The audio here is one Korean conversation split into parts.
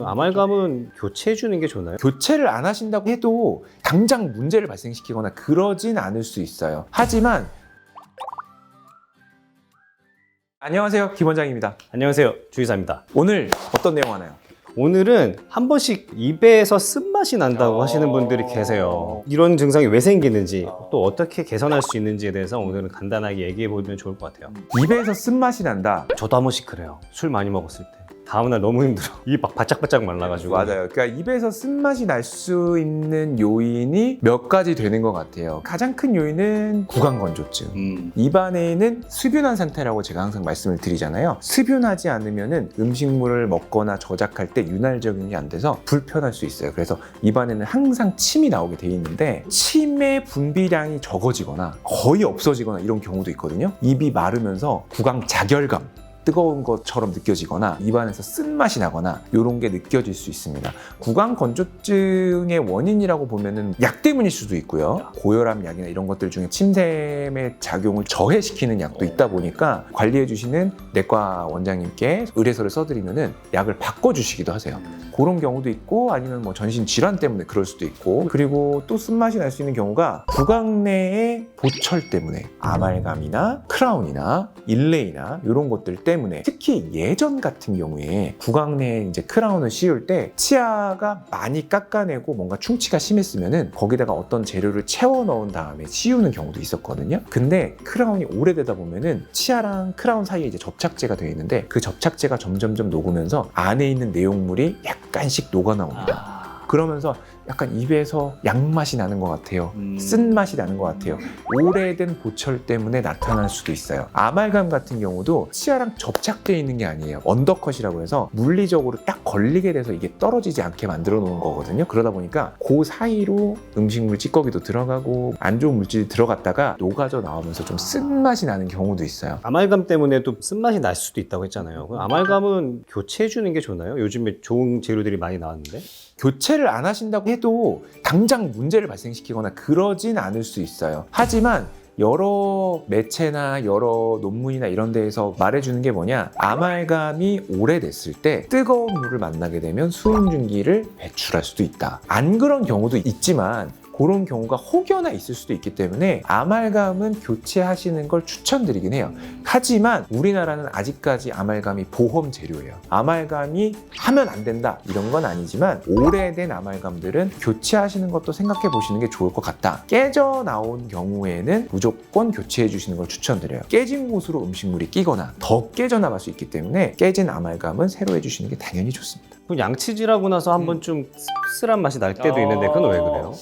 아말감은 교체해 주는 게 좋나요? 교체를 안 하신다고 해도 당장 문제를 발생시키거나 그러진 않을 수 있어요. 하지만 안녕하세요, 김 원장입니다. 안녕하세요, 주의사입니다. 오늘 어떤 내용 하나요? 오늘은 한 번씩 입에서 쓴맛이 난다고 하시는 분들이 계세요. 이런 증상이 왜 생기는지, 또 어떻게 개선할 수 있는지에 대해서 오늘은 간단하게 얘기해 보면 좋을 것 같아요. 입에서 쓴맛이 난다. 저도 한 번씩 그래요. 술 많이 먹었을 때. 다음날 너무 힘들어. 입이 막 바짝바짝 말라가지고. 맞아요. 그러니까 입에서 쓴맛이 날 수 있는 요인이 몇 가지 되는 것 같아요. 가장 큰 요인은 구강건조증. 입안에는 수변한 상태라고 제가 항상 말씀을 드리잖아요. 수변하지 않으면 음식물을 먹거나 저작할 때 윤활 적응이 안 돼서 불편할 수 있어요. 그래서 입안에는 항상 침이 나오게 돼 있는데 침의 분비량이 적어지거나 거의 없어지거나 이런 경우도 있거든요. 입이 마르면서 구강 자결감, 뜨거운 것처럼 느껴지거나 입안에서 쓴맛이 나거나 이런 게 느껴질 수 있습니다. 구강 건조증의 원인이라고 보면은 약 때문일 수도 있고요. 고혈압 약이나 이런 것들 중에 침샘의 작용을 저해시키는 약도 있다 보니까 관리해 주시는 내과 원장님께 의뢰서를 써드리면은 약을 바꿔주시기도 하세요. 그런 경우도 있고 아니면 뭐 전신 질환 때문에 그럴 수도 있고, 그리고 또 쓴맛이 날 수 있는 경우가 구강 내의 보철 때문에 아말감이나 크라운이나 일레이나 이런 것들 때문에, 특히 예전 같은 경우에 구강 내에 이제 크라운을 씌울 때 치아가 많이 깎아내고 뭔가 충치가 심했으면은 거기다가 어떤 재료를 채워 넣은 다음에 씌우는 경우도 있었거든요. 근데 크라운이 오래되다 보면은 치아랑 크라운 사이에 이제 접착제가 되어 있는데 그 접착제가 점점점 녹으면서 안에 있는 내용물이 약간씩 녹아 나옵니다. 그러면서 약간 입에서 양맛이 나는 것 같아요. 쓴맛이 나는 것 같아요. 오래된 보철 때문에 나타날 수도 있어요. 아말감 같은 경우도 치아랑 접착되어 있는 게 아니에요. 언더컷이라고 해서 물리적으로 딱 걸리게 돼서 이게 떨어지지 않게 만들어 놓은 거거든요. 그러다 보니까 그 사이로 음식물 찌꺼기도 들어가고 안 좋은 물질이 들어갔다가 녹아져 나오면서 좀 쓴맛이 나는 경우도 있어요. 아말감 때문에도 쓴맛이 날 수도 있다고 했잖아요. 그럼 아말감은 교체해 주는 게 좋나요? 요즘에 좋은 재료들이 많이 나왔는데. 교체를 안 하신다고 해도 당장 문제를 발생시키거나 그러진 않을 수 있어요. 하지만 여러 매체나 여러 논문이나 이런 데에서 말해주는 게 뭐냐, 아말감이 오래됐을 때 뜨거운 물을 만나게 되면 수은균기를 배출할 수도 있다. 안 그런 경우도 있지만 그런 경우가 혹여나 있을 수도 있기 때문에 아말감은 교체하시는 걸 추천드리긴 해요. 하지만 우리나라는 아직까지 아말감이 보험 재료예요. 아말감이 하면 안 된다 이런 건 아니지만 오래된 아말감들은 교체하시는 것도 생각해 보시는 게 좋을 것 같다. 깨져 나온 경우에는 무조건 교체해 주시는 걸 추천드려요. 깨진 곳으로 음식물이 끼거나 더 깨져 나갈 수 있기 때문에 깨진 아말감은 새로 해주시는 게 당연히 좋습니다. 그럼 양치질하고 나서 한번 좀 씁쓸한 맛이 날 때도 있는데 그건 왜 그래요?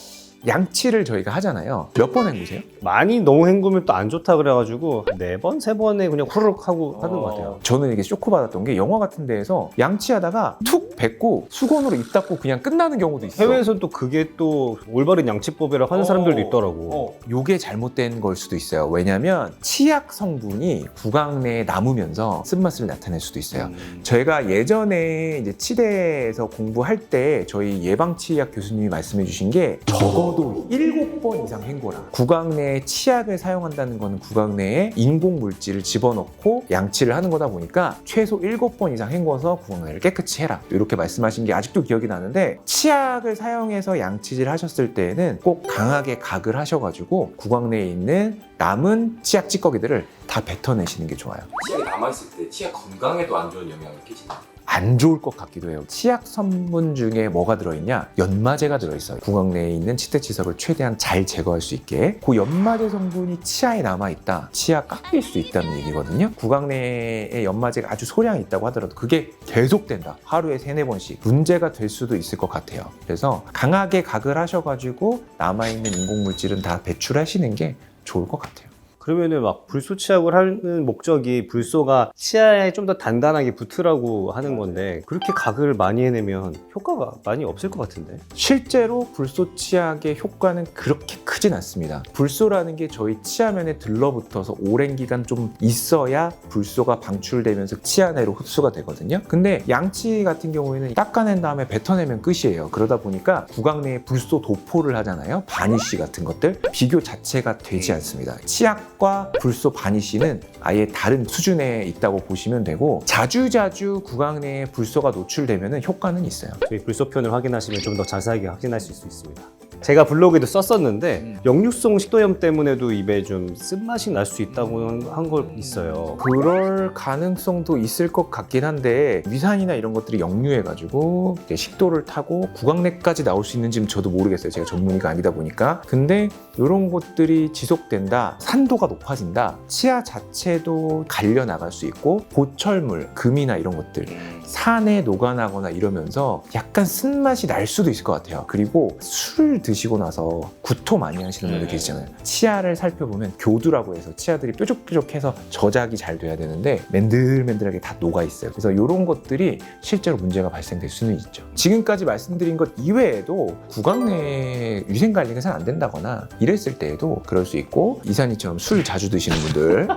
양치를 저희가 하잖아요. 몇 번 헹구세요? 많이 너무 헹구면 또 안 좋다 그래가지고 4번, 3번에 그냥 후루룩 하고 하는 것 같아요. 저는 이게 쇼크받았던 게 영화 같은 데에서 양치하다가 툭 뱉고 수건으로 입 닦고 그냥 끝나는 경우도 있어. 해외에서는 또 그게 또 올바른 양치법이라고 하는 사람들도 있더라고. 요게 잘못된 걸 수도 있어요. 왜냐면 치약 성분이 구강 내에 남으면서 쓴맛을 나타낼 수도 있어요. 저희가 예전에 이제 치대에서 공부할 때 저희 예방치약 교수님이 말씀해 주신 게 적어도 7번 이상 헹궈라. 구강 내에 치약을 사용한다는 거는 구강 내에 인공 물질을 집어넣고 양치를 하는 거다 보니까 최소 7번 이상 헹궈서 구강 내를 깨끗이 해라. 이렇게 말씀하신 게 아직도 기억이 나는데, 치약을 사용해서 양치질 하셨을 때에는 꼭 강하게 각을 하셔가지고 구강 내에 있는 남은 치약 찌꺼기들을 다 뱉어내시는 게 좋아요. 치약이 남아있을 때 치약 건강에도 안 좋은 영향을 끼치나요? 안 좋을 것 같기도 해요. 치약 성분 중에 뭐가 들어있냐? 연마제가 들어있어요. 구강 내에 있는 치대치석을 최대한 잘 제거할 수 있게. 그 연마제 성분이 치아에 남아있다. 치아 깎일 수 있다는 얘기거든요. 구강 내에 연마제가 아주 소량이 있다고 하더라도 그게 계속된다. 하루에 3-4번씩 문제가 될 수도 있을 것 같아요. 그래서 강하게 각을 하셔가지고 남아있는 인공물질은 다 배출하시는 게 좋을 것 같아요. 그러면은 막 불소 치약을 하는 목적이 불소가 치아에 좀 더 단단하게 붙으라고 하는 건데, 그렇게 각을 많이 해내면 효과가 많이 없을 것 같은데. 실제로 불소 치약의 효과는 그렇게 크진 않습니다. 불소라는 게 저희 치아면에 들러붙어서 오랜 기간 좀 있어야 불소가 방출되면서 치아 내로 흡수가 되거든요. 근데 양치 같은 경우에는 닦아낸 다음에 뱉어내면 끝이에요. 그러다 보니까 구강 내에 불소 도포를 하잖아요. 바니쉬 같은 것들, 비교 자체가 되지 않습니다. 치약 샷과 불소 바니쉬는 아예 다른 수준에 있다고 보시면 되고 자주자주 구강 내에 불소가 노출되면 효과는 있어요. 저희 불소편을 확인하시면 좀 더 자세하게 확인하실 수 있습니다. 제가 블로그에도 썼었는데 역류성 식도염 때문에도 입에 좀 쓴맛이 날 수 있다고 한 걸 있어요. 그럴 가능성도 있을 것 같긴 한데 위산이나 이런 것들이 역류해가지고 이제 식도를 타고 구강내까지 나올 수 있는지는 저도 모르겠어요. 제가 전문의가 아니다 보니까. 근데 이런 것들이 지속된다, 산도가 높아진다, 치아 자체도 갈려 나갈 수 있고 보철물, 금이나 이런 것들 산에 녹아나거나 이러면서 약간 쓴맛이 날 수도 있을 것 같아요. 그리고 술 드시고 나서 구토 많이 하시는 분들 계시잖아요. 치아를 살펴보면 교두라고 해서 치아들이 뾰족뾰족해서 저작이 잘 돼야 되는데 맨들맨들하게 다 녹아 있어요. 그래서 이런 것들이 실제로 문제가 발생될 수는 있죠. 지금까지 말씀드린 것 이외에도 구강 내 위생 관리가 잘 안 된다거나 이랬을 때에도 그럴 수 있고, 이사님처럼 술 자주 드시는 분들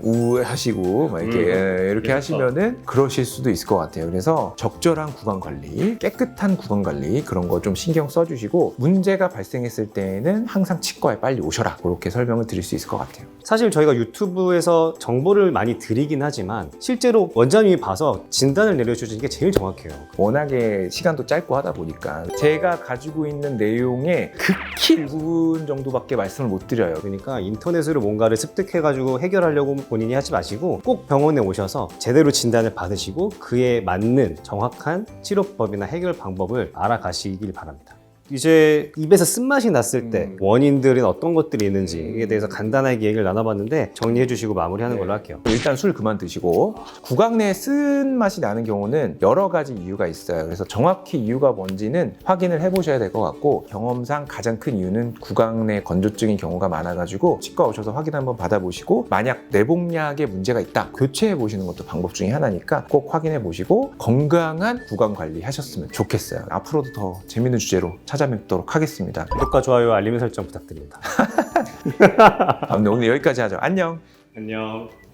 우울하시고 막 이렇게 하시면은 그러실 수도 있을 것 같아요. 그래서 적절한 구강 관리, 깨끗한 구강 관리 그런 거 좀 신경 써주시고 문제가 발생했을 때는 항상 치과에 빨리 오셔라, 그렇게 설명을 드릴 수 있을 것 같아요. 사실 저희가 유튜브에서 정보를 많이 드리긴 하지만 실제로 원장님이 봐서 진단을 내려주시는 게 제일 정확해요. 워낙에 시간도 짧고 하다 보니까 제가 가지고 있는 내용의 극히 일부분 정도밖에 말씀을 못 드려요. 그러니까 인터넷으로 뭔가를 습득해가지고 해결하려고 본인이 하지 마시고 꼭 병원에 오셔서 제대로 진단을 받으시고 그에 맞는 정확한 치료법이나 해결 방법을 알아가시길 바랍니다. 이제 입에서 쓴맛이 났을 때 원인들은 어떤 것들이 있는지에 대해서 간단하게 얘기를 나눠봤는데 정리해 주시고 마무리하는 걸로 할게요. 일단 술 그만 드시고, 구강 내에 쓴맛이 나는 경우는 여러 가지 이유가 있어요. 그래서 정확히 이유가 뭔지는 확인을 해보셔야 될 것 같고, 경험상 가장 큰 이유는 구강 내 건조증인 경우가 많아가지고 치과 오셔서 확인 한번 받아보시고, 만약 내복약에 문제가 있다 교체해 보시는 것도 방법 중에 하나니까 꼭 확인해 보시고 건강한 구강 관리 하셨으면 좋겠어요. 앞으로도 더 재밌는 주제로 찾아뵙도록 하겠습니다. 구독과 좋아요, 알림 설정 부탁드립니다. 오늘 여기까지 하죠. 안녕. 안녕.